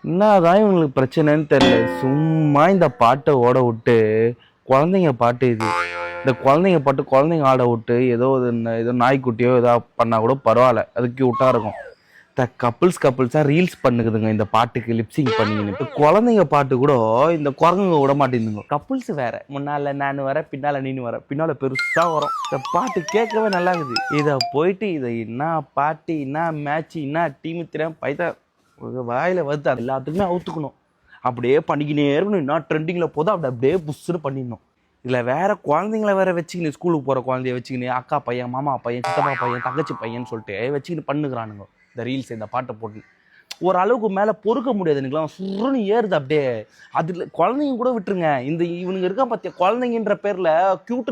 என்னதான் இவங்களுக்கு பிரச்சனைன்னு தெரியல. சும்மா இந்த பாட்டை ஓட விட்டு, குழந்தைங்க பாட்டு இது. இந்த குழந்தைங்க பாட்டு குழந்தைங்க ஆட விட்டு ஏதோ நாய்க்குட்டியோ ஏதோ பண்ணா கூட பரவாயில்ல, அது கியூட்டா இருக்கும். இந்த கப்புள்ஸா ரீல்ஸ் பண்ணுக்குதுங்க இந்த பாட்டுக்கு லிப்சிங் பண்ணிக்கின்னு. குழந்தைங்க பாட்டு கூட இந்த குரங்குங்க விட மாட்டேங்குதுங்க. கப்புள்ஸ் வேற, முன்னால நான் வர பின்னால நீனு வர, பின்னால பெருசா வரும். இந்த பாட்டு கேட்கவே நல்லா இருக்குது. இதை போயிட்டு இதை என்ன பாட்டு என்ன மேட்ச் என்ன டீம் திறன் பைத்த வாயில வருது, அது எல்லாத்துக்குமே அவுத்துக்கணும். அப்படியே பண்ணிக்கினே இருக்கணும். என்ன ட்ரெண்டிங்ல போதும் அப்படி அப்படியே புஷ்ஷுன்னு பண்ணிடணும். இதில் வேற குழந்தைங்கள வேற வச்சுக்கின்னு, ஸ்கூலுக்கு போகிற குழந்தைய வச்சுக்கின்னு அக்கா பையன் மாமா பையன் சித்தப்பா பையன் தங்கச்சி பையன் சொல்லிட்டு வச்சுக்கின்னு பண்ணுகிறானுங்க இந்த ரீல்ஸ் இந்த பாட்டை போட்டு. ஒரு அளவுக்கு மேலே பொறுக்க முடியாது எனக்குலாம், சுருன்னு ஏறுது அப்படியே. அதில் குழந்தைங்க கூட விட்டுருங்க, இந்த இவனுங்க இருக்கா பார்த்தியா குழந்தைங்கன்ற பேரில் க்யூட்